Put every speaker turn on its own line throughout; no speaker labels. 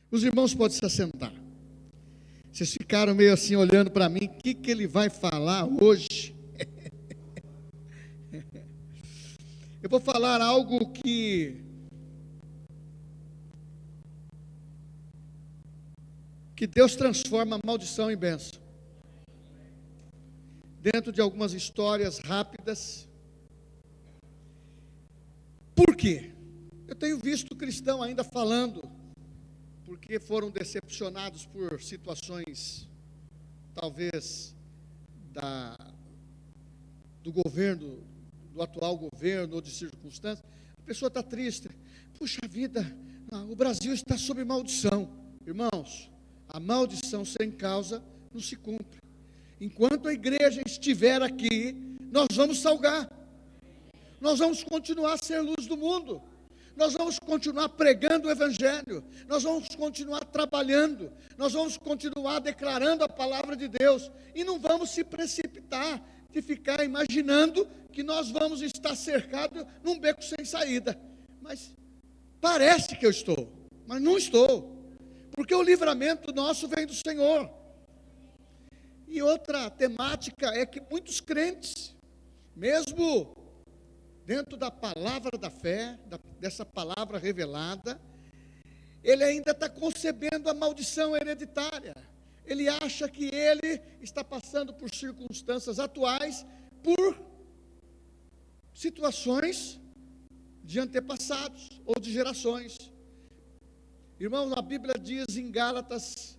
Os irmãos podem se assentar. Vocês ficaram meio assim olhando para mim, o que ele vai falar hoje? Eu vou falar algo que Deus transforma maldição em bênção. Dentro de algumas histórias rápidas. Por quê? Eu tenho visto cristão ainda falando, porque foram decepcionados por situações, talvez, do governo, do atual governo, ou de circunstâncias. A pessoa está triste. Puxa vida, o Brasil está sob maldição. Irmãos, a maldição sem causa não se cumpre. Enquanto a igreja estiver aqui, nós vamos salgar. Nós vamos continuar a ser luz do mundo. Nós vamos continuar pregando o Evangelho. Nós vamos continuar trabalhando. Nós vamos continuar declarando a palavra de Deus. E não vamos se precipitar de ficar imaginando que nós vamos estar cercados num beco sem saída. Mas parece que eu estou, mas não estou. Porque o livramento nosso vem do Senhor. E outra temática é que muitos crentes, mesmo dentro da palavra da fé, dessa palavra revelada, ele ainda está concebendo a maldição hereditária. Ele acha que ele está passando por circunstâncias atuais, por situações de antepassados ou de gerações. Irmãos, a Bíblia diz em Gálatas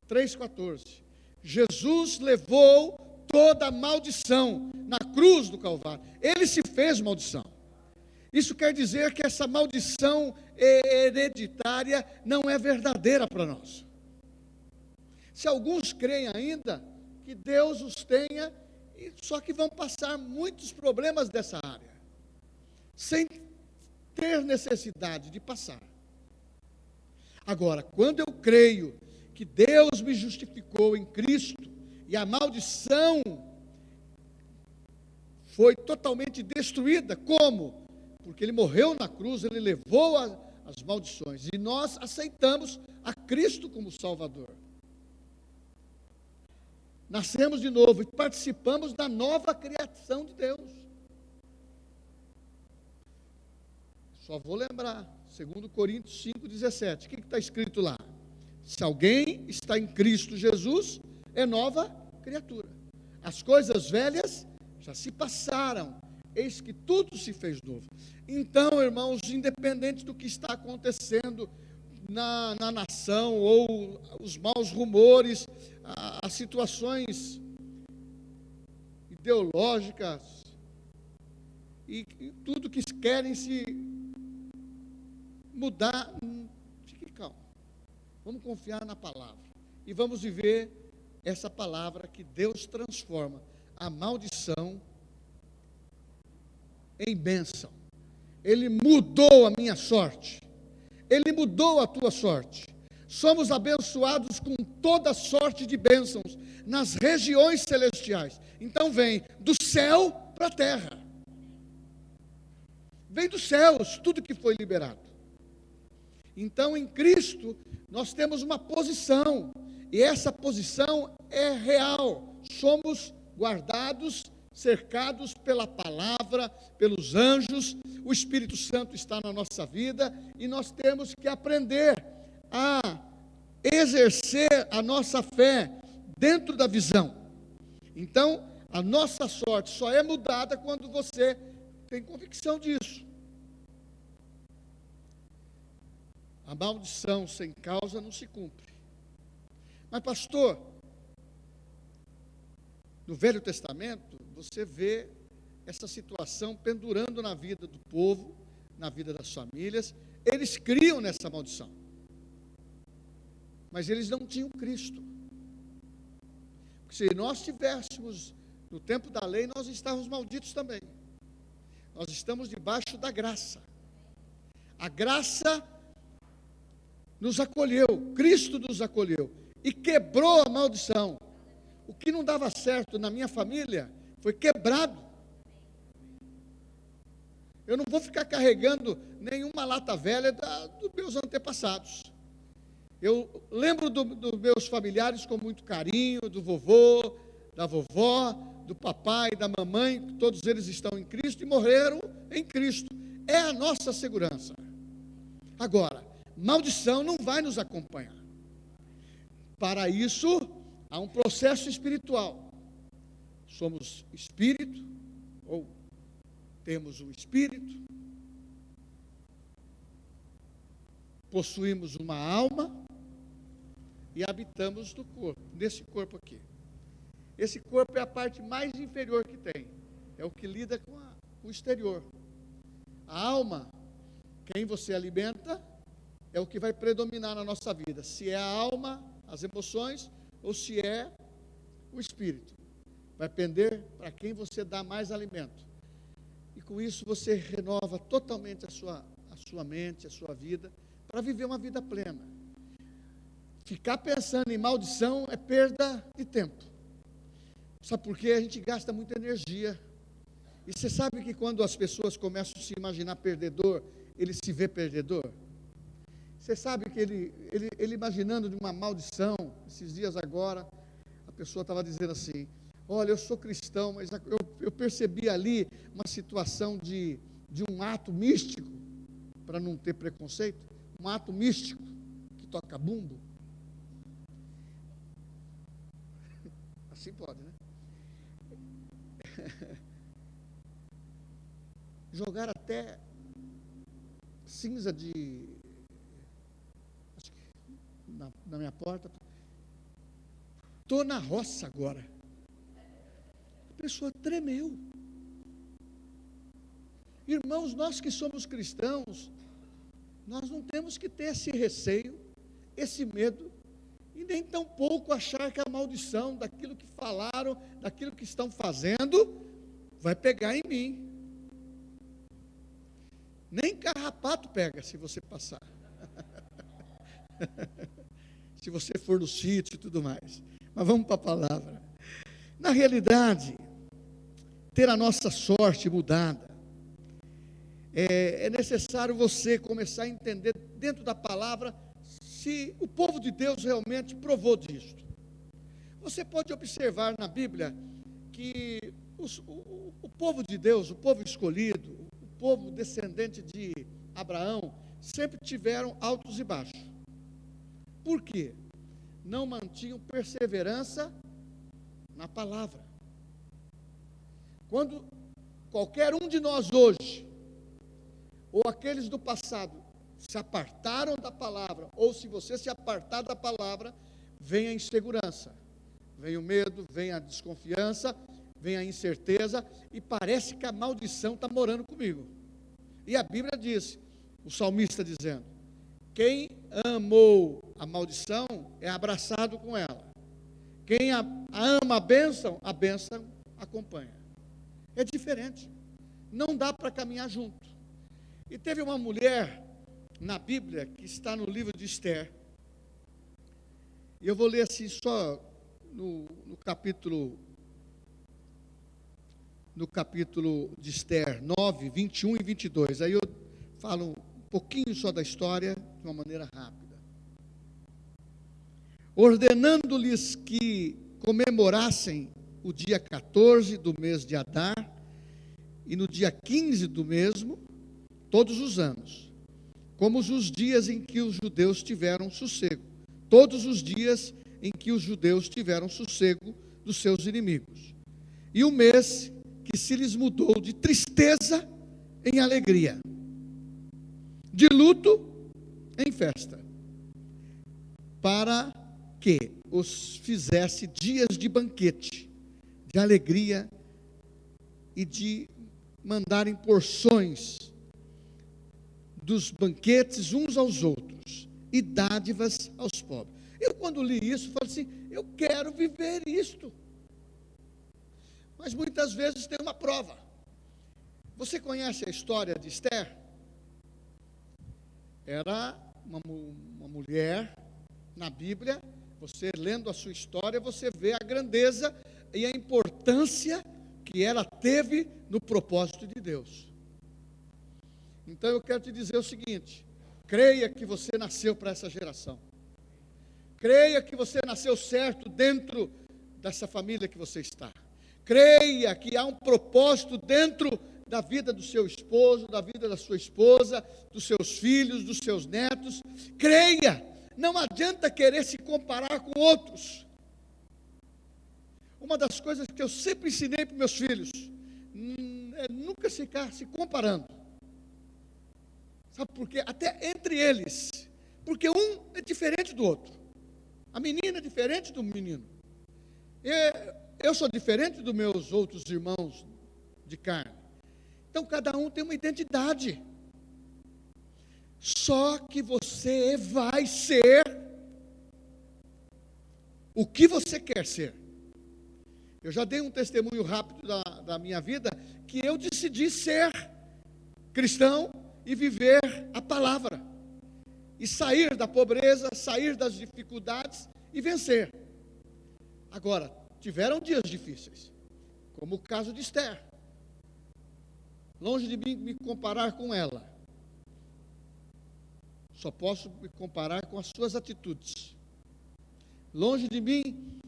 3,14, Jesus levou toda a maldição na cruz do Calvário. Ele se fez maldição. Isso quer dizer que essa maldição hereditária não é verdadeira para nós. Se alguns creem ainda que Deus os tenha, só que vão passar muitos problemas dessa área, sem ter necessidade de passar. Agora, quando eu creio que Deus me justificou em Cristo, e a maldição foi totalmente destruída, como? Porque Ele morreu na cruz, Ele levou as maldições, e nós aceitamos a Cristo como Salvador. Nascemos de novo e participamos da nova criação de Deus. Só vou lembrar, 2 Coríntios 5,17, o que está escrito lá? Se alguém está em Cristo Jesus, é nova criatura. As coisas velhas já se passaram, eis que tudo se fez novo. Então, irmãos, independente do que está acontecendo na nação, ou os maus rumores, as situações ideológicas, e tudo que querem se mudar, fique calmo. Vamos confiar na palavra, e vamos viver essa palavra que Deus transforma a maldição em bênção. Ele mudou a minha sorte, Ele mudou a tua sorte. Somos abençoados com toda sorte de bênçãos nas regiões celestiais. Então vem do céu para a terra, vem dos céus tudo que foi liberado. Então em Cristo nós temos uma posição, e essa posição é real. Somos guardados, cercados pela palavra, pelos anjos. O Espírito Santo está na nossa vida, e nós temos que aprender a exercer a nossa fé dentro da visão. Então, a nossa sorte só é mudada quando você tem convicção disso. A maldição sem causa não se cumpre. Mas, pastor, no Velho Testamento, você vê essa situação pendurando na vida do povo, na vida das famílias. Eles criam nessa maldição, mas eles não tinham Cristo. Porque se nós tivéssemos no tempo da lei, nós estávamos malditos também. Nós estamos debaixo da graça. A graça nos acolheu, Cristo nos acolheu e quebrou a maldição. O que não dava certo na minha família foi quebrado. Eu não vou ficar carregando nenhuma lata velha dos meus antepassados. Eu lembro dos meus familiares com muito carinho, do vovô, da vovó, do papai, da mamãe, todos eles estão em Cristo e morreram em Cristo. É a nossa segurança. Agora, maldição não vai nos acompanhar. Para isso, há um processo espiritual. Somos espírito, ou temos um espírito, possuímos uma alma e habitamos no corpo, nesse corpo aqui. Esse corpo é a parte mais inferior que tem, é o que lida com o exterior. A alma, quem você alimenta, é o que vai predominar na nossa vida, se é a alma, as emoções, ou se é o espírito. Vai pender para quem você dá mais alimento. E com isso você renova totalmente a sua mente, a sua vida, para viver uma vida plena. Ficar pensando em maldição é perda de tempo. Sabe por quê? A gente gasta muita energia. E você sabe que quando as pessoas começam a se imaginar perdedor, ele se vê perdedor? Você sabe que ele imaginando de uma maldição, esses dias agora, a pessoa estava dizendo assim, olha, eu sou cristão, mas eu percebi ali uma situação de um ato místico, para não ter preconceito, um ato místico, que toca bumbo. Assim pode, né? Jogar até cinza acho que na minha porta. Estou na roça agora. A pessoa tremeu. Irmãos, nós que somos cristãos, nós não temos que ter esse receio, esse medo, e nem tampouco achar que a maldição daquilo que falaram, daquilo que estão fazendo, vai pegar em mim. Nem carrapato pega se você passar. Se você for no sítio e tudo mais. Mas vamos para a palavra. Na realidade, ter a nossa sorte mudada, é necessário você começar a entender dentro da palavra se o povo de Deus realmente provou disto. Você pode observar na Bíblia que o povo de Deus, o povo escolhido, o povo descendente de Abraão, sempre tiveram altos e baixos. Por quê? Não mantinham perseverança na palavra. Quando qualquer um de nós hoje, ou aqueles do passado, se apartaram da palavra, ou se você se apartar da palavra, vem a insegurança, vem o medo, vem a desconfiança, vem a incerteza, e parece que a maldição está morando comigo. E a Bíblia diz, o salmista dizendo, quem amou a maldição é abraçado com ela. Quem ama a bênção acompanha. É diferente. Não dá para caminhar junto. E teve uma mulher na Bíblia que está no livro de Esther. E eu vou ler assim só no capítulo de Esther 9, 21 e 22. Aí eu falo um pouquinho só da história de uma maneira rápida. Ordenando-lhes que comemorassem o dia 14 do mês de Adar e no dia 15 do mesmo, todos os anos, como os dias em que os judeus tiveram sossego, todos os dias em que os judeus tiveram sossego dos seus inimigos, e o mês que se lhes mudou de tristeza em alegria, de luto em festa, para que os fizesse dias de banquete, de alegria e de mandarem porções dos banquetes uns aos outros e dádivas aos pobres. Eu quando li isso, falei assim, eu quero viver isto. Mas muitas vezes tem uma prova. Você conhece a história de Esther? Era uma mulher na Bíblia, você lendo a sua história, você vê a grandeza e a importância que ela teve no propósito de Deus. Então eu quero te dizer o seguinte, creia que você nasceu para essa geração. Creia que você nasceu certo dentro dessa família que você está. Creia que há um propósito dentro da vida do seu esposo, da vida da sua esposa, dos seus filhos, dos seus netos. Creia, não adianta querer se comparar com outros. Uma das coisas que eu sempre ensinei para meus filhos é nunca ficar se comparando. Sabe por quê? Até entre eles. Porque um é diferente do outro. A menina é diferente do menino. Eu sou diferente dos meus outros irmãos de carne. Então cada um tem uma identidade. Só que você vai ser o que você quer ser. Eu já dei um testemunho rápido da minha vida, que eu decidi ser cristão e viver a palavra. E sair da pobreza, sair das dificuldades e vencer. Agora, tiveram dias difíceis, como o caso de Esther. Longe de mim me comparar com ela. Só posso me comparar com as suas atitudes. Longe de mim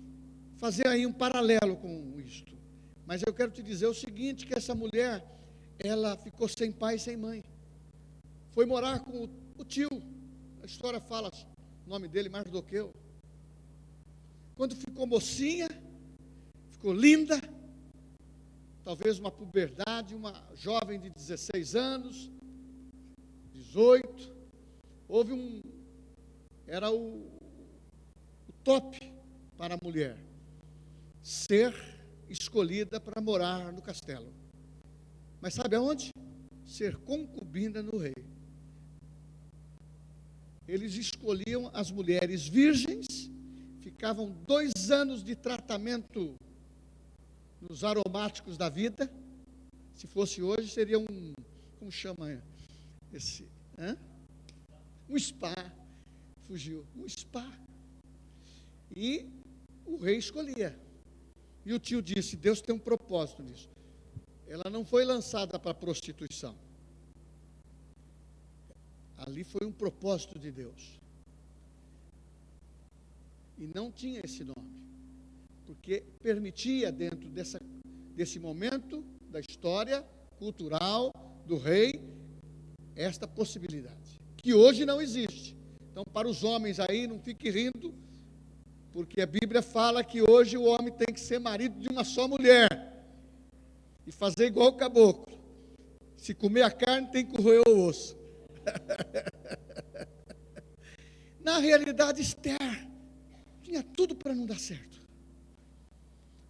fazer aí um paralelo com isto. Mas eu quero te dizer o seguinte, que essa mulher, ela ficou sem pai e sem mãe. Foi morar com o tio. A história fala o nome dele, Mardoqueu. Quando ficou mocinha, ficou linda, talvez uma puberdade, uma jovem de 16 anos, 18, era o top para a mulher, ser escolhida para morar no castelo. Mas sabe aonde? Ser concubina no rei. Eles escolhiam as mulheres virgens, ficavam 2 anos de tratamento nos aromáticos da vida. Se fosse hoje, seria como chama esse? Um spa. Fugiu. Um spa. E o rei escolhia. E o tio disse, Deus tem um propósito nisso. Ela não foi lançada para a prostituição. Ali foi um propósito de Deus. E não tinha esse nome. Porque permitia, dentro desse momento da história cultural do rei, esta possibilidade. Que hoje não existe. Então, para os homens aí, não fique rindo, porque a Bíblia fala que hoje o homem tem que ser marido de uma só mulher. E fazer igual o caboclo. Se comer a carne, tem que roer o osso. Na realidade, Esther tinha tudo para não dar certo.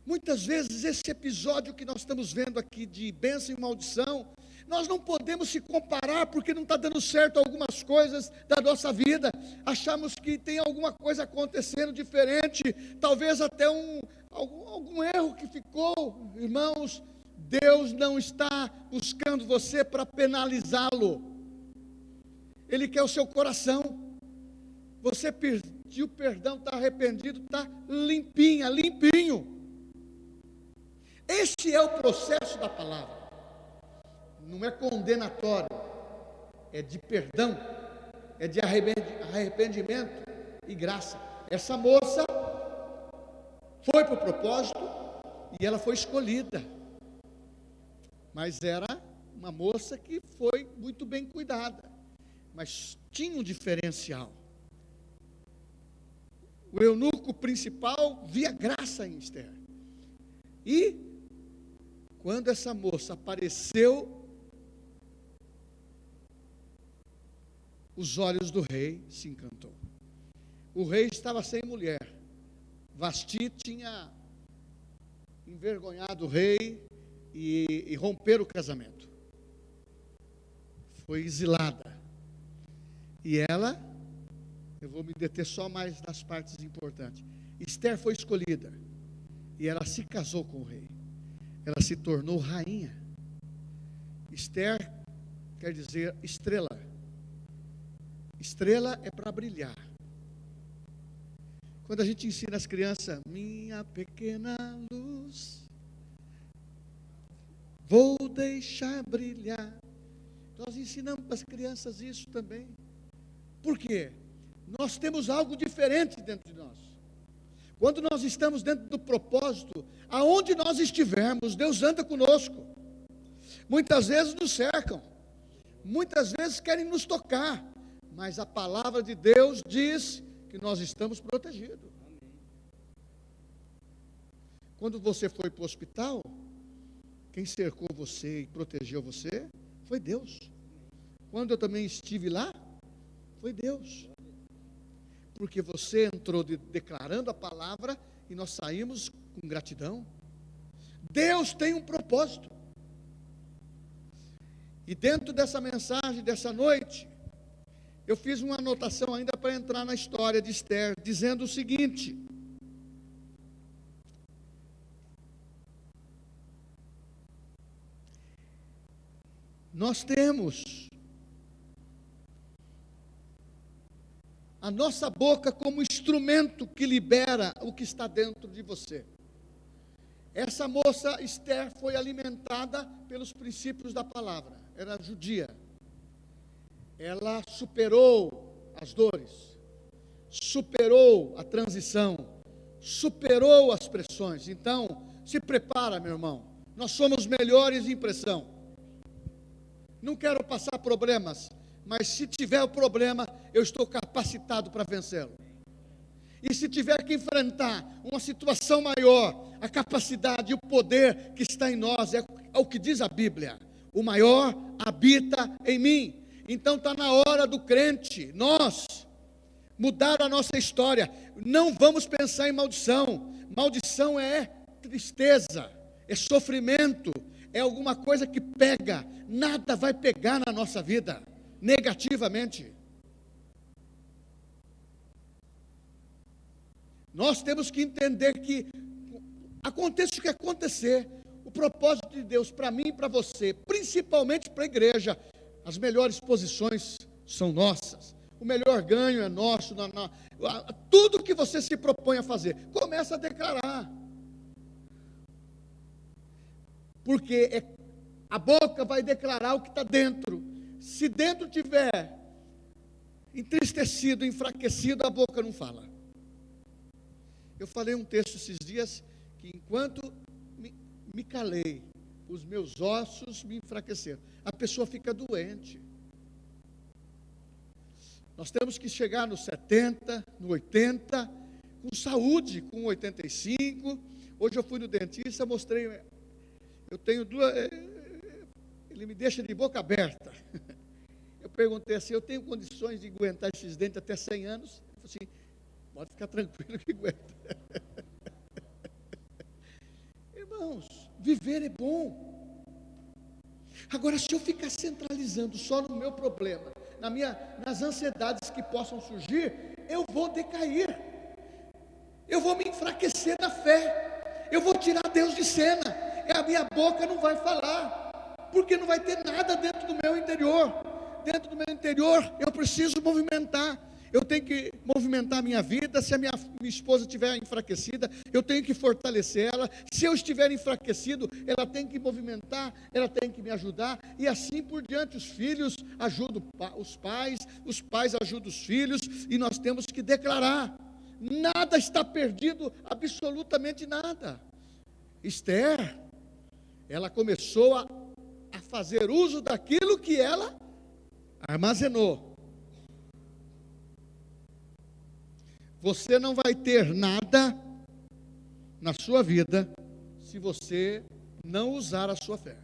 Muitas vezes esse episódio que nós estamos vendo aqui de bênção e maldição, nós não podemos se comparar porque não está dando certo algumas coisas da nossa vida. Achamos que tem alguma coisa acontecendo diferente, talvez até algum erro que ficou. Irmãos, Deus não está buscando você para penalizá-lo. Ele quer o seu coração. Você pediu perdão, está arrependido, está limpinha, limpinho. Este é o processo da palavra. Não é condenatório, é de perdão, é de arrependimento e graça. Essa moça foi para o propósito e ela foi escolhida. Mas era uma moça que foi muito bem cuidada. Mas tinha um diferencial. O eunuco principal via graça em Esther. E quando essa moça apareceu, os olhos do rei se encantou. O rei estava sem mulher. Vasti tinha envergonhado o rei e romper o casamento. Foi exilada. E ela, eu vou me deter só mais nas partes importantes. Esther foi escolhida. E ela se casou com o rei. Ela se tornou rainha. Esther quer dizer estrela. Estrela é para brilhar. Quando a gente ensina as crianças, minha pequena luz, vou deixar brilhar. Nós ensinamos para as crianças isso também. Por quê? Nós temos algo diferente dentro de nós. Quando nós estamos dentro do propósito, aonde nós estivermos, Deus anda conosco. Muitas vezes nos cercam, muitas vezes querem nos tocar, mas a palavra de Deus diz que nós estamos protegidos. Quando você foi para o hospital, quem cercou você e protegeu você foi Deus. Quando eu também estive lá, foi Deus. Porque você entrou declarando a palavra e nós saímos com gratidão. Deus tem um propósito. E dentro dessa mensagem, dessa noite, eu fiz uma anotação ainda para entrar na história de Esther, dizendo o seguinte: nós temos a nossa boca como instrumento que libera o que está dentro de você. Essa moça Esther foi alimentada pelos princípios da palavra, era judia. Ela superou as dores, superou a transição, superou as pressões. Então, se prepara, meu irmão, nós somos melhores em pressão. Não quero passar problemas, mas se tiver o problema, eu estou capacitado para vencê-lo. E se tiver que enfrentar uma situação maior, a capacidade e o poder que está em nós, é o que diz a Bíblia: o maior habita em mim. Então está na hora do crente, nós, mudar a nossa história. Não vamos pensar em maldição. Maldição é tristeza, é sofrimento, é alguma coisa que pega. Nada vai pegar na nossa vida negativamente. Nós temos que entender que aconteça o que acontecer, o propósito de Deus para mim e para você, principalmente para a igreja, as melhores posições são nossas, o melhor ganho é nosso, tudo que você se propõe a fazer, começa a declarar, porque a boca vai declarar o que está dentro. Se dentro tiver entristecido, enfraquecido, a boca não fala. Eu falei um texto esses dias, que enquanto me calei, os meus ossos me enfraqueceram. A pessoa fica doente. Nós temos que chegar nos 70, no 80, com saúde, com 85. Hoje eu fui no dentista, mostrei, eu tenho duas, ele me deixa de boca aberta. Eu perguntei assim: eu tenho condições de aguentar esses dentes até 100 anos? Ele falou assim: pode ficar tranquilo que aguenta. Irmãos, viver é bom. Agora, se eu ficar centralizando só no meu problema, nas ansiedades que possam surgir, eu vou decair, eu vou me enfraquecer na fé, eu vou tirar Deus de cena, a minha boca não vai falar, porque não vai ter nada dentro do meu interior. Dentro do meu interior eu preciso movimentar. Eu tenho que movimentar a minha vida. Se a minha esposa estiver enfraquecida, eu tenho que fortalecer ela. Se eu estiver enfraquecido, ela tem que movimentar, ela tem que me ajudar, e assim por diante. Os filhos ajudam os pais ajudam os filhos, e nós temos que declarar: nada está perdido, absolutamente nada. Esther, ela começou a fazer uso daquilo que ela armazenou. Você não vai ter nada na sua vida se você não usar a sua fé.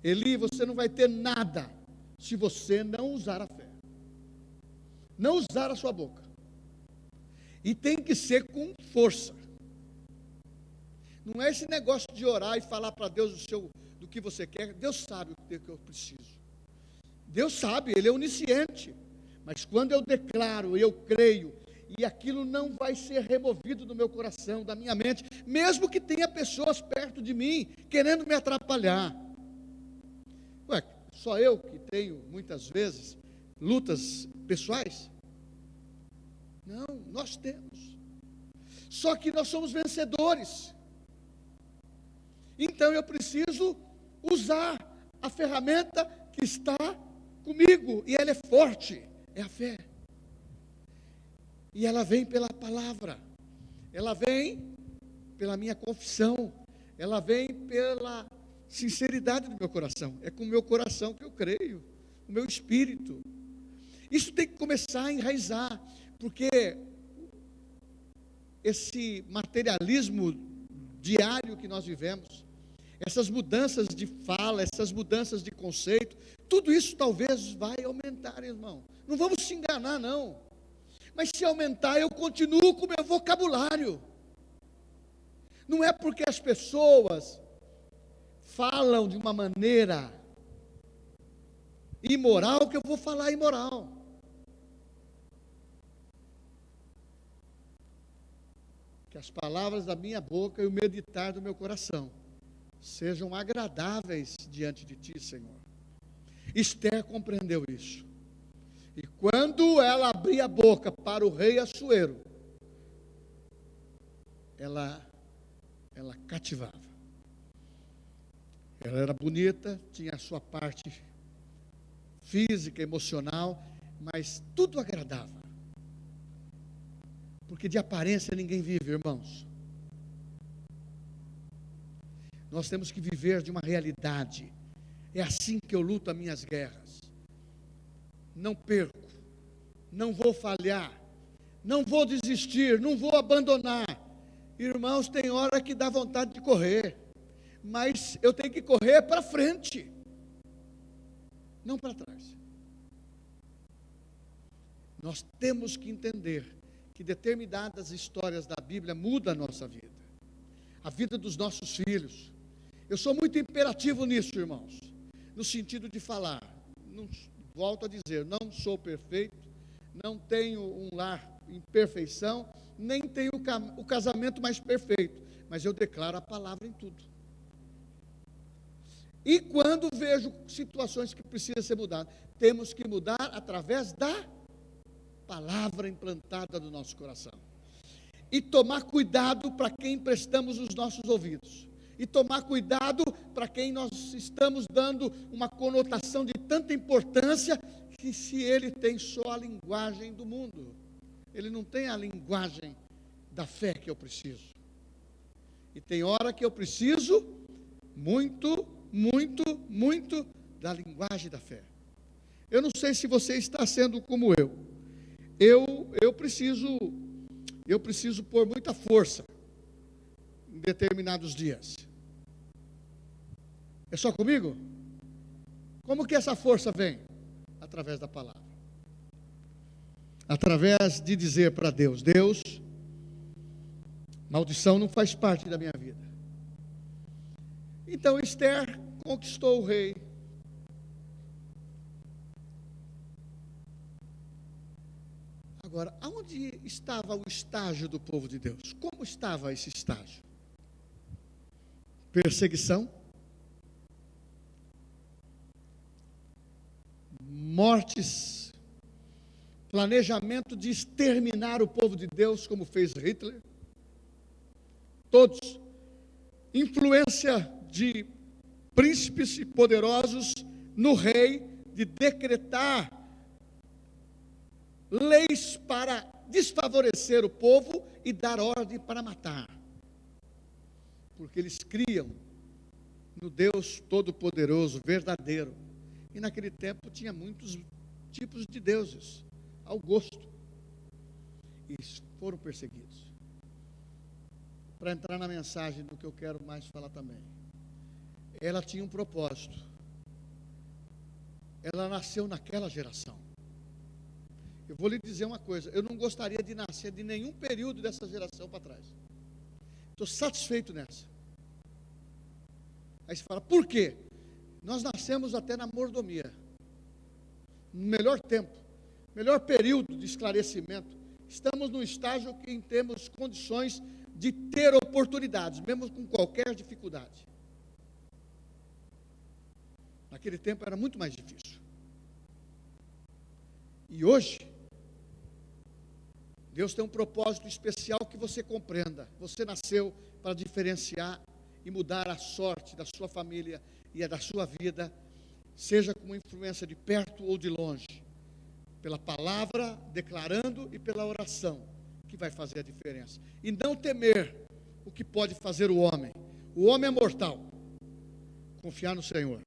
Eli, você não vai ter nada se você não usar a fé, não usar a sua boca. E tem que ser com força. Não é esse negócio de orar e falar para Deus do que você quer. Deus sabe o que eu preciso. Deus sabe, Ele é onisciente. Mas quando eu declaro, eu creio, e aquilo não vai ser removido do meu coração, da minha mente, mesmo que tenha pessoas perto de mim, querendo me atrapalhar. Ué, só eu que tenho, muitas vezes, lutas pessoais? Não, nós temos. Só que nós somos vencedores. Então eu preciso usar a ferramenta que está comigo, e ela é forte, é a fé. E ela vem pela palavra, ela vem pela minha confissão, ela vem pela sinceridade do meu coração. É com o meu coração que eu creio, o meu espírito. Isso tem que começar a enraizar, porque esse materialismo diário que nós vivemos, essas mudanças de fala, essas mudanças de conceito, tudo isso talvez vai aumentar, irmão. Não vamos se enganar, não. Mas se aumentar, eu continuo com o meu vocabulário. Não é porque as pessoas falam de uma maneira imoral que eu vou falar imoral. Que as palavras da minha boca e o meditar do meu coração sejam agradáveis diante de ti, Senhor. Esther compreendeu isso. E quando ela abria a boca para o rei Assuero, ela cativava. Ela era bonita, tinha a sua parte física, emocional, mas tudo agradava. Porque de aparência ninguém vive, irmãos. Nós temos que viver de uma realidade. É assim que eu luto as minhas guerras. Não perco, não vou falhar, não vou desistir, não vou abandonar. Irmãos, tem hora que dá vontade de correr, mas eu tenho que correr para frente, não para trás. Nós temos que entender que determinadas histórias da Bíblia mudam a nossa vida, a vida dos nossos filhos. Eu sou muito imperativo nisso, irmãos, no sentido de falar. Não, volto a dizer, não sou perfeito, não tenho um lar em perfeição, nem tenho o casamento mais perfeito, mas eu declaro a palavra em tudo. E quando vejo situações que precisam ser mudadas, temos que mudar através da palavra implantada no nosso coração. E tomar cuidado para quem emprestamos os nossos ouvidos. E tomar cuidado para quem nós estamos dando uma conotação de tanta importância, que se ele tem só a linguagem do mundo, ele não tem a linguagem da fé que eu preciso. E tem hora que eu preciso muito da linguagem da fé. Eu não sei se você está sendo como eu. Eu preciso pôr muita força em determinados dias. É só comigo? Como que essa força vem? Através da palavra. Através de dizer para Deus: Deus, maldição não faz parte da minha vida. Então Esther conquistou o rei. Agora, aonde estava o estágio do povo de Deus? Como estava esse estágio? Perseguição, mortes, planejamento de exterminar o povo de Deus, como fez Hitler, todos, influência de príncipes e poderosos no rei, de decretar leis para desfavorecer o povo e dar ordem para matar, porque eles criam no Deus Todo-Poderoso, verdadeiro. E naquele tempo tinha muitos tipos de deuses, ao gosto, e foram perseguidos. Para entrar na mensagem do que eu quero mais falar também, ela tinha um propósito, ela nasceu naquela geração. Eu vou lhe dizer uma coisa, eu não gostaria de nascer de nenhum período dessa geração para trás. Estou satisfeito nessa. Aí você fala, por quê? Nós nascemos até na mordomia, no melhor tempo, melhor período de esclarecimento. Estamos num estágio que temos condições de ter oportunidades, mesmo com qualquer dificuldade. Naquele tempo era muito mais difícil. E hoje, Deus tem um propósito especial que você compreenda. Você nasceu para diferenciar e mudar a sorte da sua família e a da sua vida, seja com uma influência de perto ou de longe, pela palavra, declarando e pela oração, que vai fazer a diferença. E não temer o que pode fazer o homem. O homem é mortal. Confiar no Senhor.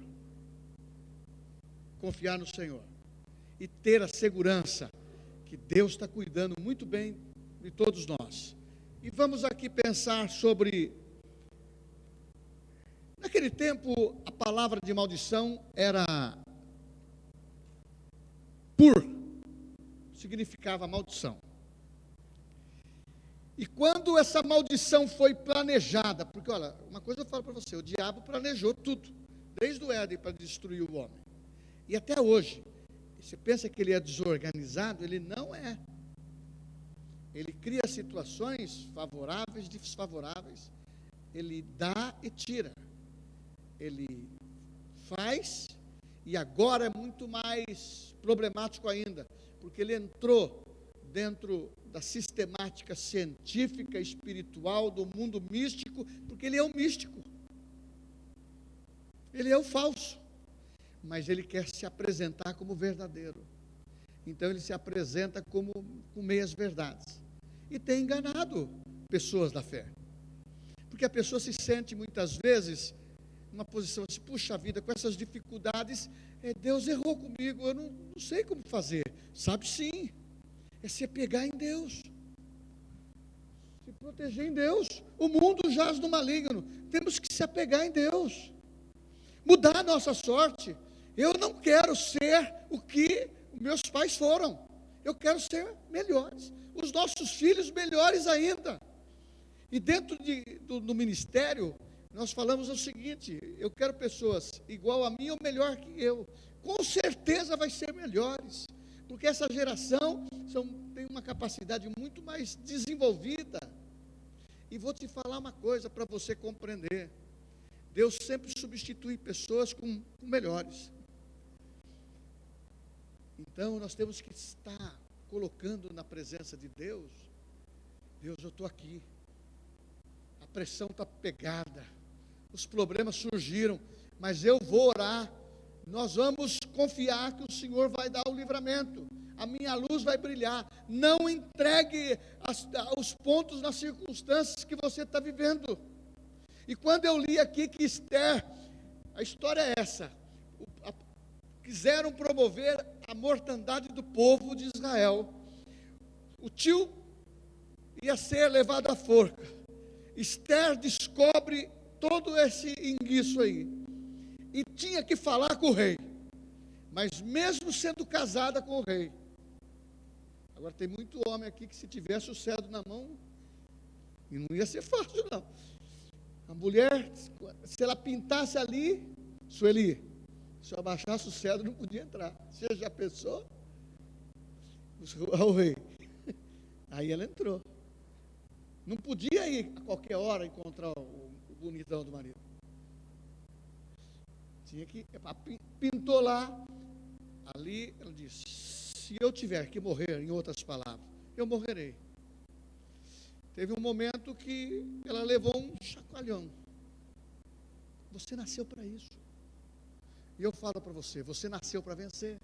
Confiar no Senhor. E ter a segurança que Deus está cuidando muito bem de todos nós. E vamos aqui pensar sobre... Naquele tempo, a palavra de maldição era significava maldição. E quando essa maldição foi planejada, porque olha, uma coisa eu falo para você, o diabo planejou tudo, desde o Éden para destruir o homem. E até hoje, você pensa que ele é desorganizado? Ele não é. Ele cria situações favoráveis, desfavoráveis, ele dá e tira. Ele faz, e agora é muito mais problemático ainda, porque ele entrou dentro da sistemática científica, espiritual, do mundo místico, porque ele é o místico, ele é o falso, mas ele quer se apresentar como verdadeiro. Então ele se apresenta como com meias verdades, e tem enganado pessoas da fé, porque a pessoa se sente muitas vezes numa posição assim, puxa vida, com essas dificuldades, Deus errou comigo, eu não sei como fazer. Sabe sim, é se apegar em Deus, se proteger em Deus. O mundo jaz no maligno, temos que se apegar em Deus, mudar a nossa sorte. Eu não quero ser o que meus pais foram, eu quero ser melhores, os nossos filhos melhores ainda. E dentro do ministério, nós falamos o seguinte: eu quero pessoas igual a mim ou melhor que eu, com certeza vai ser melhores, porque essa geração tem uma capacidade muito mais desenvolvida. E vou te falar uma coisa para você compreender: Deus sempre substitui pessoas com melhores. Então nós temos que estar colocando na presença de Deus: Deus, eu estou aqui, a pressão está pegada, os problemas surgiram, mas eu vou orar, nós vamos confiar que o Senhor vai dar o livramento, a minha luz vai brilhar. Não entregue os pontos nas circunstâncias que você está vivendo. E quando eu li aqui que Esther, a história é essa, quiseram promover a mortandade do povo de Israel, o tio ia ser levado à forca. Esther descobre todo esse enguiço aí, e tinha que falar com o rei, mas mesmo sendo casada com o rei, agora tem muito homem aqui que se tivesse o cetro na mão, e não ia ser fácil não, a mulher, se ela pintasse ali, Sueli, se eu abaixasse o cetro não podia entrar. Você já pensou? O rei, aí ela entrou, não podia ir a qualquer hora encontrar o bonitão do marido, tinha que, pintou lá, ali ela disse: se eu tiver que morrer, em outras palavras, eu morrerei. Teve um momento que ela levou um chacoalhão. Você nasceu para isso, e eu falo para você, você nasceu para vencer,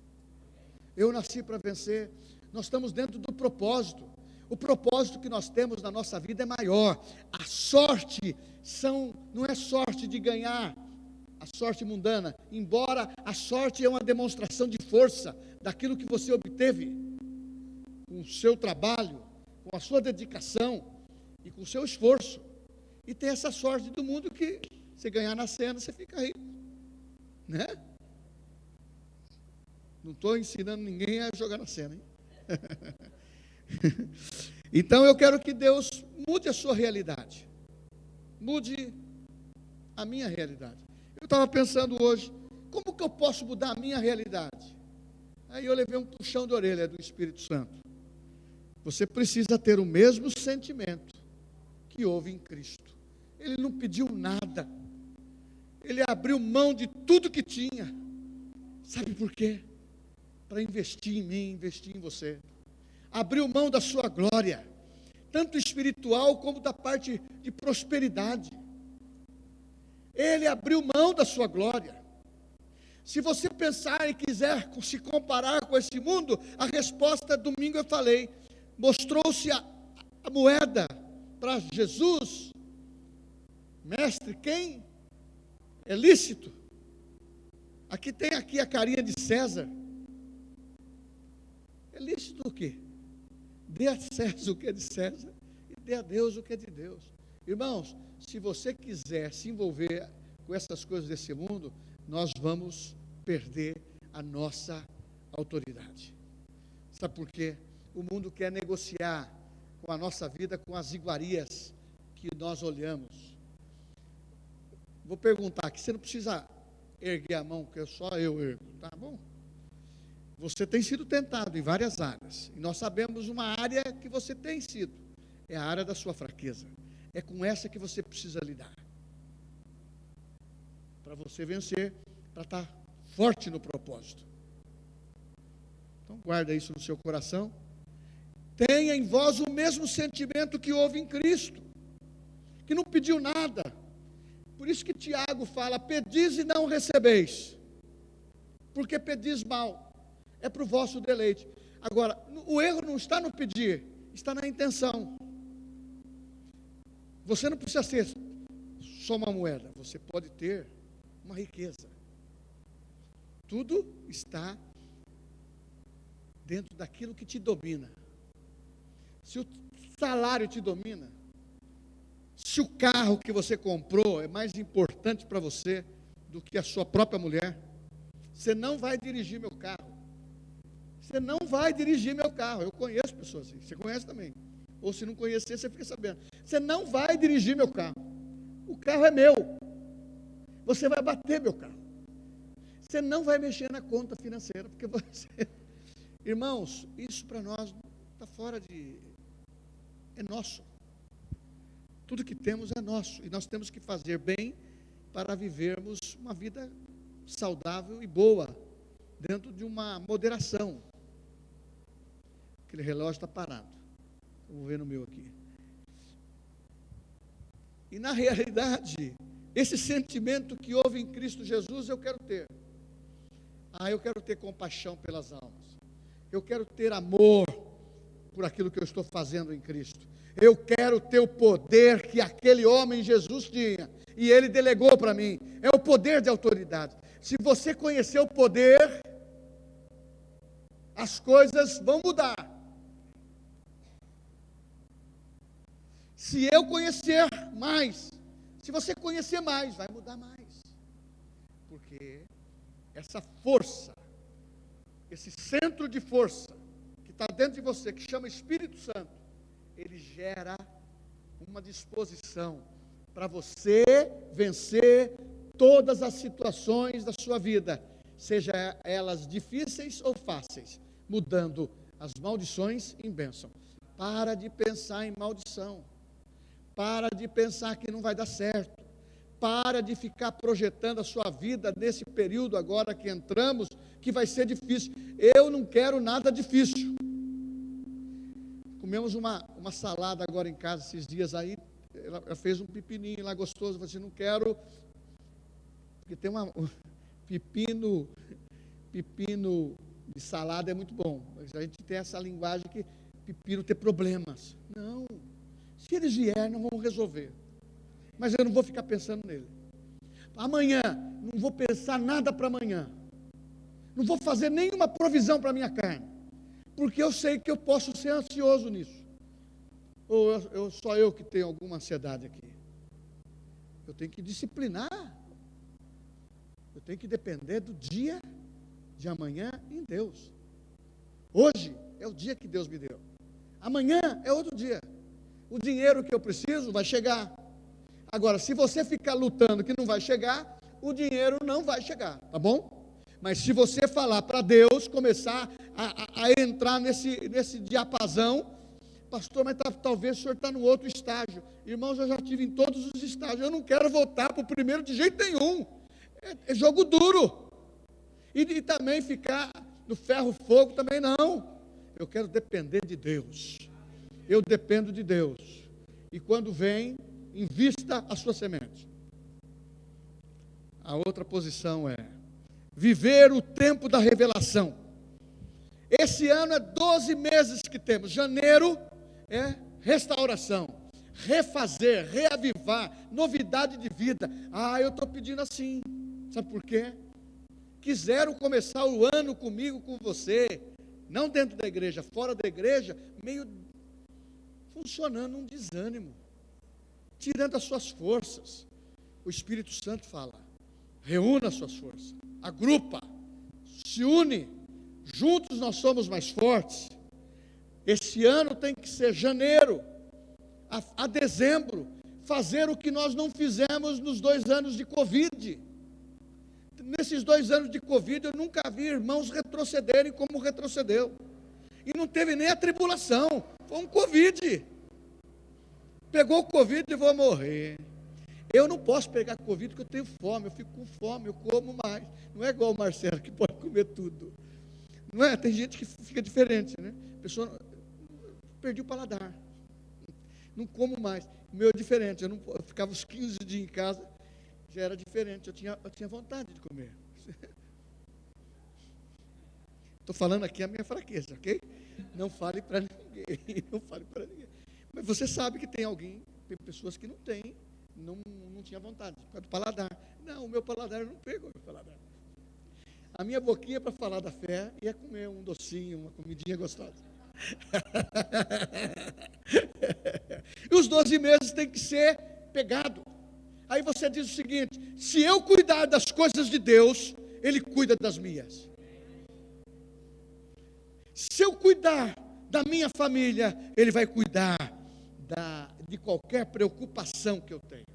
eu nasci para vencer. Nós estamos dentro do propósito. O propósito que nós temos na nossa vida é maior. A sorte não é sorte de ganhar, a sorte mundana, embora a sorte é uma demonstração de força daquilo que você obteve com o seu trabalho, com a sua dedicação e com o seu esforço. E tem essa sorte do mundo que você ganhar na cena, você fica rico, né? Não estou ensinando ninguém a jogar na cena, hein? Então eu quero que Deus mude a sua realidade, mude a minha realidade. Eu estava pensando hoje, como que eu posso mudar a minha realidade? Aí eu levei um puxão de orelha do Espírito Santo. Você precisa ter o mesmo sentimento que houve em Cristo. Ele não pediu nada, ele abriu mão de tudo que tinha. Sabe por quê? Para investir em mim, investir em você. Abriu mão da sua glória, tanto espiritual como da parte de prosperidade. Ele abriu mão da sua glória. Se você pensar e quiser se comparar com esse mundo, a resposta, domingo eu falei, mostrou-se a moeda para Jesus. Mestre, quem é lícito? Aqui tem a carinha de César. É lícito o quê? Dê a César o que é de César e dê a Deus o que é de Deus. Irmãos, se você quiser se envolver com essas coisas desse mundo, nós vamos perder a nossa autoridade. Sabe por quê? O mundo quer negociar com a nossa vida, com as iguarias que nós olhamos. Vou perguntar aqui, você não precisa erguer a mão, que só eu ergo, tá bom? Você tem sido tentado em várias áreas, e nós sabemos uma área que você tem sido, é a área da sua fraqueza. É com essa que você precisa lidar, para você vencer, para estar forte no propósito. Então guarda isso no seu coração. Tenha em vós o mesmo sentimento que houve em Cristo, que não pediu nada. Por isso que Tiago fala, pedis e não recebeis, porque pedis mal, é para o vosso deleite. Agora, o erro não está no pedir, está na intenção. Você não precisa ser só uma moeda, você pode ter uma riqueza. Tudo está dentro daquilo que te domina. Se o salário te domina, se o carro que você comprou é mais importante para você do que a sua própria mulher, você não vai dirigir meu carro. Você não vai dirigir meu carro. Eu conheço pessoas assim, você conhece também. Ou se não conhecer, você fica sabendo. Você não vai dirigir meu carro. O carro é meu. Você vai bater meu carro. Você não vai mexer na conta financeira, porque você... Irmãos, isso para nós está fora de... É nosso. Tudo que temos é nosso. E nós temos que fazer bem para vivermos uma vida saudável e boa, dentro de uma moderação. Aquele relógio está parado. Vou ver no meu aqui. E na realidade, esse sentimento que houve em Cristo Jesus, eu quero ter. Eu quero ter compaixão pelas almas. Eu quero ter amor por aquilo que eu estou fazendo em Cristo. Eu quero ter o poder que aquele homem Jesus tinha, e ele delegou para mim. É o poder de autoridade. Se você conhecer o poder, as coisas vão mudar. Se eu conhecer mais, se você conhecer mais, vai mudar mais. Porque essa força, esse centro de força que está dentro de você, que chama Espírito Santo, ele gera uma disposição para você vencer todas as situações da sua vida, seja elas difíceis ou fáceis, mudando as maldições em bênção. Para de pensar em maldição. Para de pensar que não vai dar certo. Para de ficar projetando a sua vida nesse período agora que entramos, que vai ser difícil. Eu não quero nada difícil. Comemos uma salada agora em casa esses dias aí. Ela fez um pepininho lá gostoso. Eu falei assim, não quero, porque tem pepino de salada é muito bom. Mas a gente tem essa linguagem que pepino tem problemas. Não. Se eles vierem, não vão resolver. Mas eu não vou ficar pensando nele. Amanhã, não vou pensar nada para amanhã. Não vou fazer nenhuma provisão para a minha carne. Porque eu sei que eu posso ser ansioso nisso. Ou só eu que tenho alguma ansiedade aqui. Eu tenho que disciplinar. Eu tenho que depender do dia de amanhã em Deus. Hoje é o dia que Deus me deu. Amanhã é outro dia. O dinheiro que eu preciso vai chegar. Agora, se você ficar lutando que não vai chegar, o dinheiro não vai chegar, tá bom? Mas se você falar para Deus, começar a entrar nesse diapasão, pastor, mas talvez o senhor está no outro estágio. Irmãos, eu já estive em todos os estágios, eu não quero voltar para o primeiro de jeito nenhum. É jogo duro. E também ficar no ferro-fogo também não. Eu quero depender de Deus. Eu dependo de Deus. E quando vem, invista a sua semente. A outra posição é Viver o tempo da revelação. Esse ano é 12 meses que temos. Janeiro é restauração, refazer, reavivar, novidade de vida. Eu estou pedindo assim. Sabe por quê? Quiseram começar o ano comigo, com você, não dentro da igreja, fora da igreja, meio funcionando um desânimo, tirando as suas forças. O Espírito Santo fala: reúna as suas forças, agrupa, se une, juntos nós somos mais fortes. Esse ano tem que ser janeiro a dezembro, fazer o que nós não fizemos nos 2 anos de Covid. Nesses 2 anos de Covid, eu nunca vi irmãos retrocederem como retrocedeu. E não teve nem a tribulação, foi um Covid. Pegou o Covid e vou morrer. Eu não posso pegar Covid porque eu tenho fome, eu fico com fome, eu como mais. Não é igual o Marcelo que pode comer tudo. Não é? Tem gente que fica diferente, né? A pessoa, perdi o paladar, não como mais. O meu é diferente, eu ficava uns 15 dias em casa, já era diferente, eu tinha vontade de comer. Estou falando aqui a minha fraqueza, ok? Não fale para ninguém, não fale para ninguém. Mas você sabe que tem pessoas que não têm, não tinha vontade, por causa do paladar. Não, o meu paladar, eu não pego o meu paladar. A minha boquinha é para falar da fé e é comer um docinho, uma comidinha gostosa. E os 12 meses tem que ser pegado. Aí você diz o seguinte: se eu cuidar das coisas de Deus, Ele cuida das minhas. Se eu cuidar da minha família, Ele vai cuidar de qualquer preocupação que eu tenho.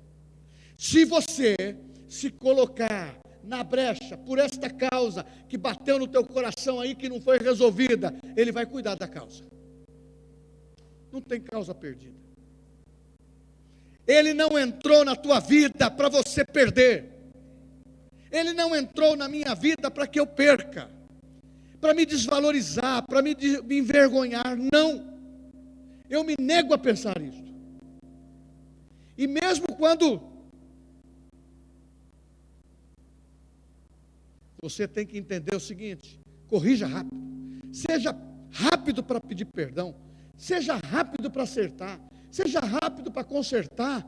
Se você se colocar na brecha por esta causa que bateu no teu coração aí, que não foi resolvida, Ele vai cuidar da causa. Não tem causa perdida. Ele não entrou na tua vida para você perder. Ele não entrou na minha vida para que eu perca, para me desvalorizar, para me envergonhar. Não, eu me nego a pensar isso. E mesmo quando você tem que entender o seguinte: corrija rápido, seja rápido para pedir perdão, seja rápido para acertar, seja rápido para consertar,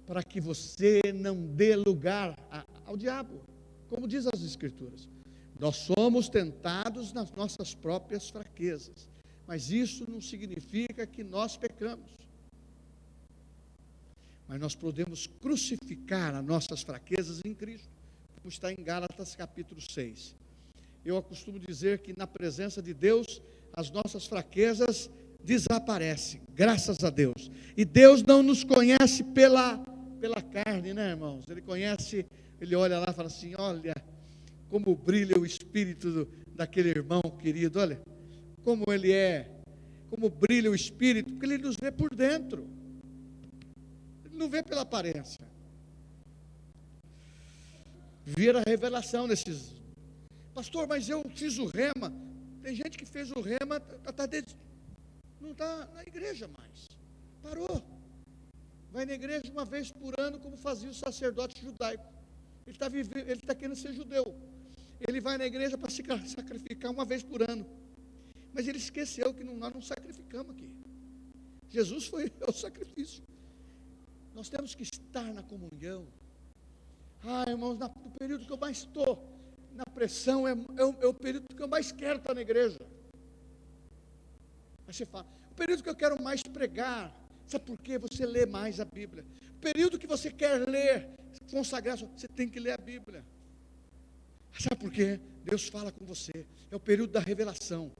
para que você não dê lugar ao diabo. Como diz as Escrituras, nós somos tentados nas nossas próprias fraquezas, mas isso não significa que nós pecamos. Mas nós podemos crucificar as nossas fraquezas em Cristo, como está em Gálatas capítulo 6. Eu costumo dizer que na presença de Deus, as nossas fraquezas desaparecem, graças a Deus. E Deus não nos conhece pela carne, né, irmãos? Ele conhece, Ele olha lá e fala assim: olha como brilha o espírito daquele irmão querido, olha como ele é, como brilha o espírito, porque Ele nos vê por dentro, Ele não vê pela aparência. Vir a revelação nesses: pastor, mas eu fiz o rema. Tem gente que fez o rema, não está na igreja mais, parou. Vai na igreja uma vez por ano, como fazia o sacerdote judaico. Ele está querendo ser judeu. Ele vai na igreja para se sacrificar uma vez por ano. Mas ele esqueceu que nós não sacrificamos aqui. Jesus foi o sacrifício. Nós temos que estar na comunhão. Irmãos, no período que eu mais estou na pressão, é o período que eu mais quero estar na igreja. Aí você fala: o período que eu quero mais pregar. Sabe por quê? Você lê mais a Bíblia. O período que você quer ler, consagrar, você tem que ler a Bíblia. Sabe por quê? Deus fala com você. É o período da revelação.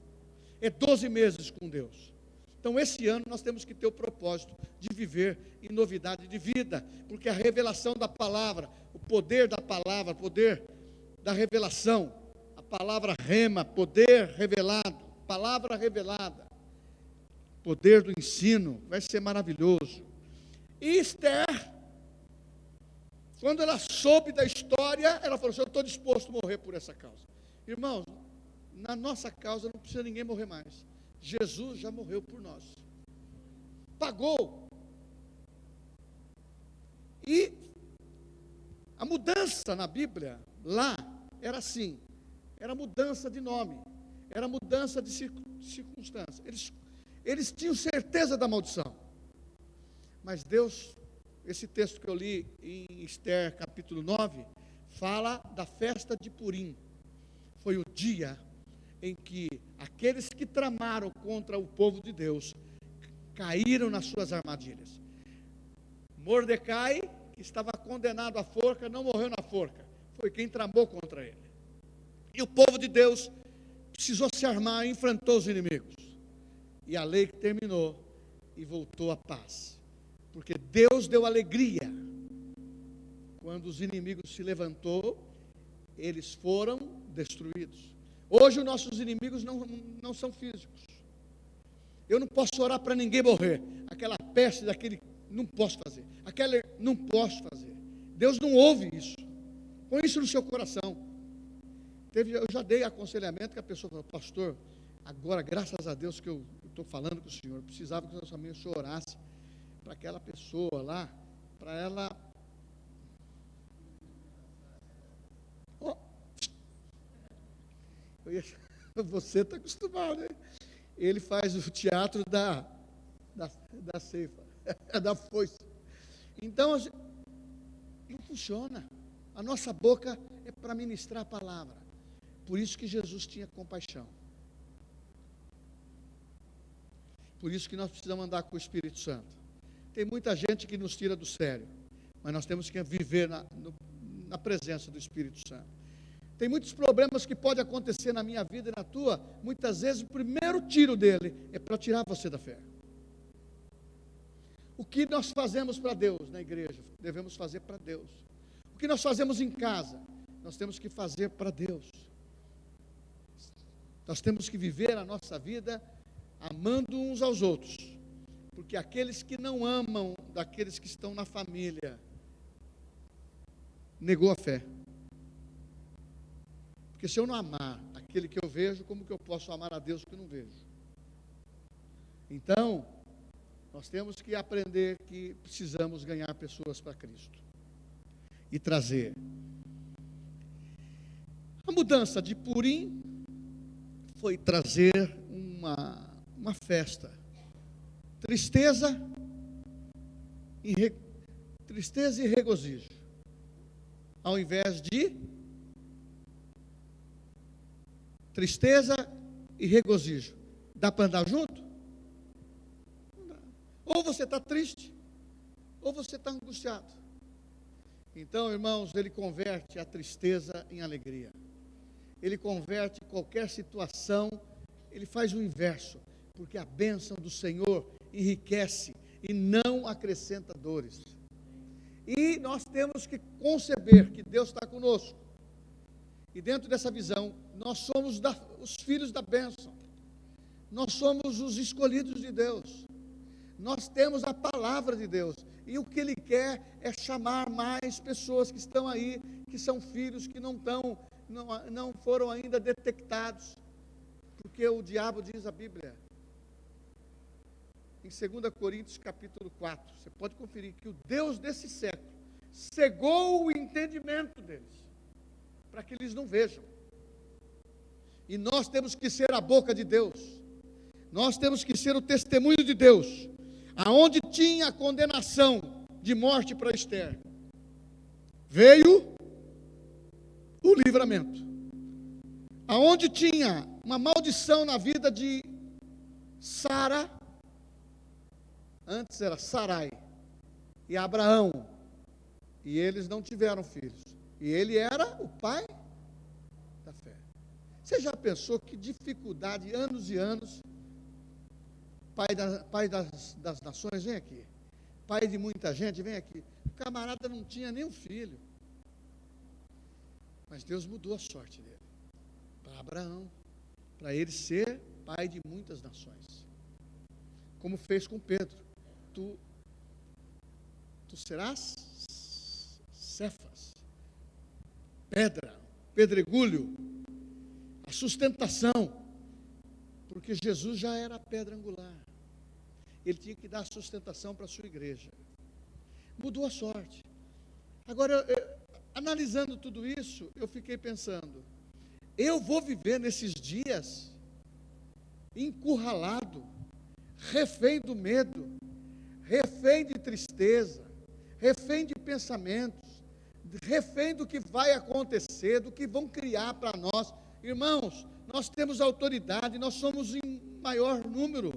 É 12 meses com Deus. Então esse ano nós temos que ter o propósito de viver em novidade de vida, porque a revelação da palavra, o poder da palavra, o poder da revelação, a palavra rema, poder revelado, palavra revelada, poder do ensino, vai ser maravilhoso. E Esther, quando ela soube da história, ela falou assim: eu estou disposto a morrer por essa causa. Irmãos, na nossa causa não precisa ninguém morrer mais. Jesus já morreu por nós, pagou. E a mudança na Bíblia, lá, era assim, era mudança de nome, era mudança de circunstância. Eles tinham certeza da maldição. Mas Deus, esse texto que eu li em Esther capítulo 9, fala da festa de Purim. Foi o dia em que aqueles que tramaram contra o povo de Deus caíram nas suas armadilhas. Mordecai, que estava condenado à forca, não morreu na forca, foi quem tramou contra ele. E o povo de Deus precisou se armar, enfrentou os inimigos. E a lei terminou e voltou a paz. Porque Deus deu alegria. Quando os inimigos se levantou, eles foram destruídos. Hoje os nossos inimigos não são físicos. Eu não posso orar para ninguém morrer. Aquela peste daquele, não posso fazer. Aquela, não posso fazer. Deus não ouve isso. Põe isso no seu coração. Eu já dei aconselhamento que a pessoa falou: pastor, agora graças a Deus que eu estou falando com o senhor, eu precisava que o senhor orasse para aquela pessoa lá, para ela... Oh. Você está acostumado, né? Ele faz o teatro da ceifa, da foice. Então, não funciona. A nossa boca é para ministrar a palavra. Por isso que Jesus tinha compaixão. Por isso que nós precisamos andar com o Espírito Santo. Tem muita gente que nos tira do sério, mas nós temos que viver na presença do Espírito Santo. Tem muitos problemas que podem acontecer na minha vida e na tua. Muitas vezes o primeiro tiro dele é para tirar você da fé. O que nós fazemos para Deus na igreja, devemos fazer para Deus. O que nós fazemos em casa, nós temos que fazer para Deus. Nós temos que viver a nossa vida amando uns aos outros. Porque aqueles que não amam daqueles que estão na família, negou a fé. Porque se eu não amar aquele que eu vejo, como que eu posso amar a Deus que eu não vejo? Então, nós temos que aprender que precisamos ganhar pessoas para Cristo. E trazer. A mudança de Purim foi trazer uma festa. Tristeza e regozijo. Ao invés de tristeza e regozijo. Dá para andar junto? Não dá. Ou você está triste, ou você está angustiado. Então, irmãos, ele converte a tristeza em alegria. Ele converte qualquer situação, ele faz o inverso. Porque a bênção do Senhor enriquece e não acrescenta dores. E nós temos que conceber que Deus está conosco. E dentro dessa visão, nós somos os filhos da bênção. Nós somos os escolhidos de Deus. Nós temos a palavra de Deus. E o que Ele quer é chamar mais pessoas que estão aí, que são filhos, que não foram ainda detectados. Porque o diabo diz a Bíblia, em 2 Coríntios capítulo 4, você pode conferir que o Deus desse século cegou o entendimento deles, para que eles não vejam. E nós temos que ser a boca de Deus, nós temos que ser o testemunho de Deus. Aonde tinha a condenação de morte para Esther, veio o livramento. Aonde tinha uma maldição na vida de Sara, antes era Sarai e Abraão, e eles não tiveram filhos, e ele era o pai da fé. Você já pensou que dificuldade, anos e anos, pai das nações, vem aqui, pai de muita gente, vem aqui, o camarada não tinha nenhum filho, mas Deus mudou a sorte dele, para Abraão, para ele ser pai de muitas nações, como fez com Pedro. Tu serás Cefas, pedra, pedregulho, a sustentação, porque Jesus já era a pedra angular, ele tinha que dar sustentação para a sua igreja, mudou a sorte. Agora, analisando tudo isso, eu fiquei pensando, eu vou viver nesses dias encurralado, refém do medo, refém de tristeza, refém de pensamentos, refém do que vai acontecer, do que vão criar para nós. Irmãos, nós temos autoridade, nós somos em maior número,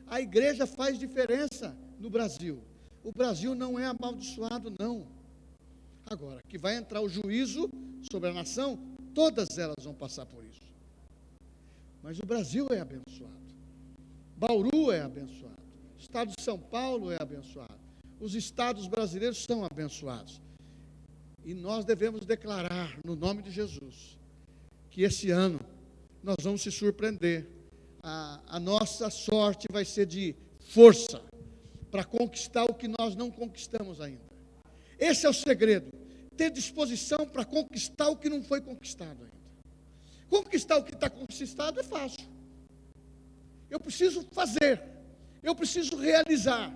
a igreja faz diferença no Brasil. O Brasil não é amaldiçoado, não. Agora, que vai entrar o juízo sobre a nação, todas elas vão passar por isso. Mas o Brasil é abençoado. Bauru é abençoado. O estado de São Paulo é abençoado. Os estados brasileiros são abençoados. E nós devemos declarar, no nome de Jesus, que esse ano nós vamos se surpreender. A nossa sorte vai ser de força para conquistar o que nós não conquistamos ainda. Esse é o segredo, ter disposição para conquistar o que não foi conquistado ainda. Conquistar o que está conquistado é fácil. Eu preciso fazer, eu preciso realizar,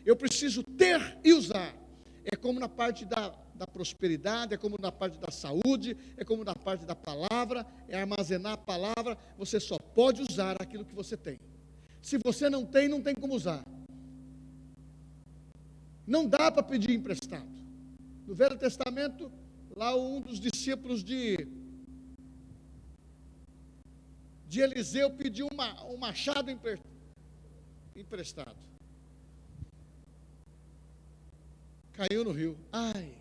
eu preciso ter e usar. É como na parte da prosperidade, é como na parte da saúde, é como na parte da palavra, é armazenar a palavra. Você só pode usar aquilo que você tem. Se você não tem, não tem como usar. Não dá para pedir emprestado. No Velho Testamento, lá um dos discípulos de Eliseu pediu um machado emprestado. Caiu no rio. Ai,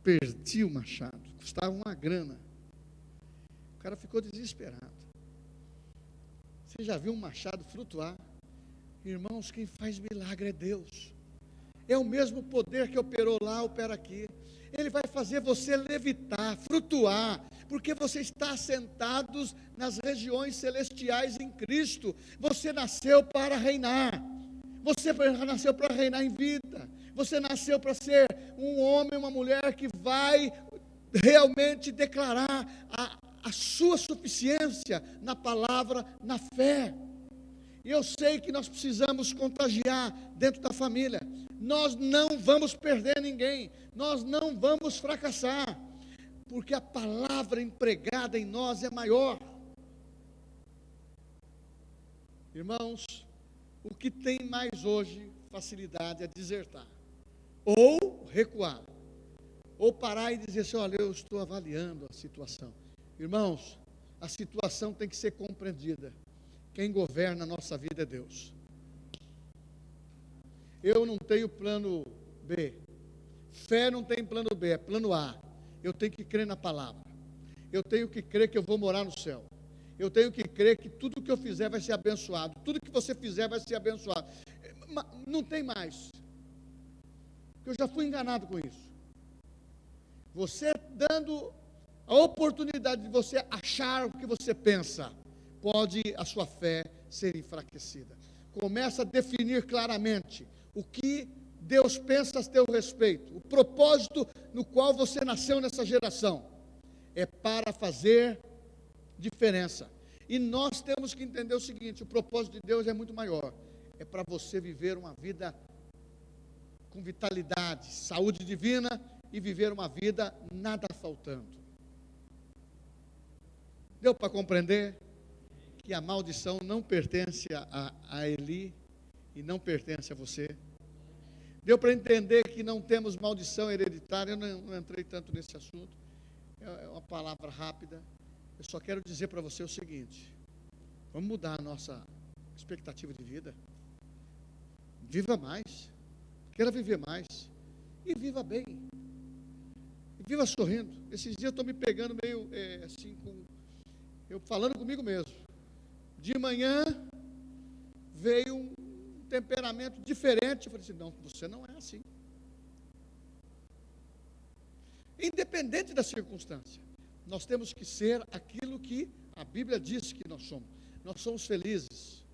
perdi o machado, custava uma grana. O cara ficou desesperado. Você já viu um machado flutuar? Irmãos, quem faz milagre é Deus. É o mesmo poder que operou lá, opera aqui. Ele vai fazer você levitar, flutuar, porque você está assentados nas regiões celestiais em Cristo. Você nasceu para reinar. Você nasceu para reinar em vida. Você nasceu para ser um homem, uma mulher que vai realmente declarar a sua suficiência na palavra, na fé. E eu sei que nós precisamos contagiar dentro da família. Nós não vamos perder ninguém. Nós não vamos fracassar. Porque a palavra empregada em nós é maior. Irmãos, o que tem mais hoje facilidade é desertar. Ou recuar. Ou parar e dizer assim, olha, eu estou avaliando a situação. Irmãos, a situação tem que ser compreendida. Quem governa a nossa vida é Deus. Eu não tenho plano B. Fé não tem plano B, é plano A. Eu tenho que crer na palavra. Eu tenho que crer que eu vou morar no céu. Eu tenho que crer que tudo que eu fizer vai ser abençoado. Tudo que você fizer vai ser abençoado. Não tem mais. Eu já fui enganado com isso. Você dando a oportunidade de você achar o que você pensa, pode a sua fé ser enfraquecida. Começa a definir claramente o que Deus pensa a teu respeito, o propósito no qual você nasceu nessa geração, é para fazer diferença. E nós temos que entender o seguinte, o propósito de Deus é muito maior, é para você viver uma vida com vitalidade, saúde divina e viver uma vida nada faltando. Deu para compreender que a maldição não pertence a Eli e não pertence a você? Deu para entender que não temos maldição hereditária? Eu não entrei tanto nesse assunto, é uma palavra rápida. Eu só quero dizer para você o seguinte, vamos mudar a nossa expectativa de vida. Viva mais, queira viver mais, e viva bem, e viva sorrindo. Esses dias eu estou me pegando meio assim, eu falando comigo mesmo. De manhã veio um temperamento diferente. Eu falei assim, não, você não é assim. Independente da circunstância, nós temos que ser aquilo que a Bíblia diz que nós somos. Nós somos felizes.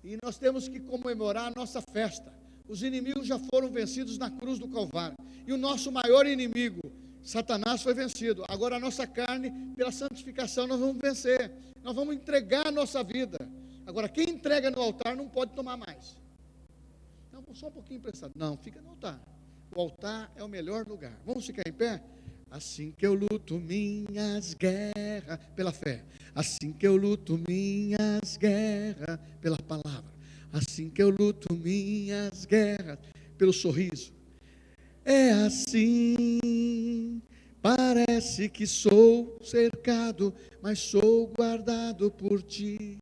E nós temos que comemorar a nossa festa. Os inimigos já foram vencidos na cruz do Calvário. E o nosso maior inimigo, Satanás, foi vencido. Agora a nossa carne, pela santificação, nós vamos vencer. Nós vamos entregar a nossa vida. Agora, quem entrega no altar não pode tomar mais. Não, só um pouquinho emprestado. Não, fica no altar. O altar é o melhor lugar. Vamos ficar em pé? Assim que eu luto minhas guerras pela fé, assim que eu luto minhas guerras pela palavra, assim que eu luto minhas guerras pelo sorriso, é assim. Parece que sou cercado, mas sou guardado por ti.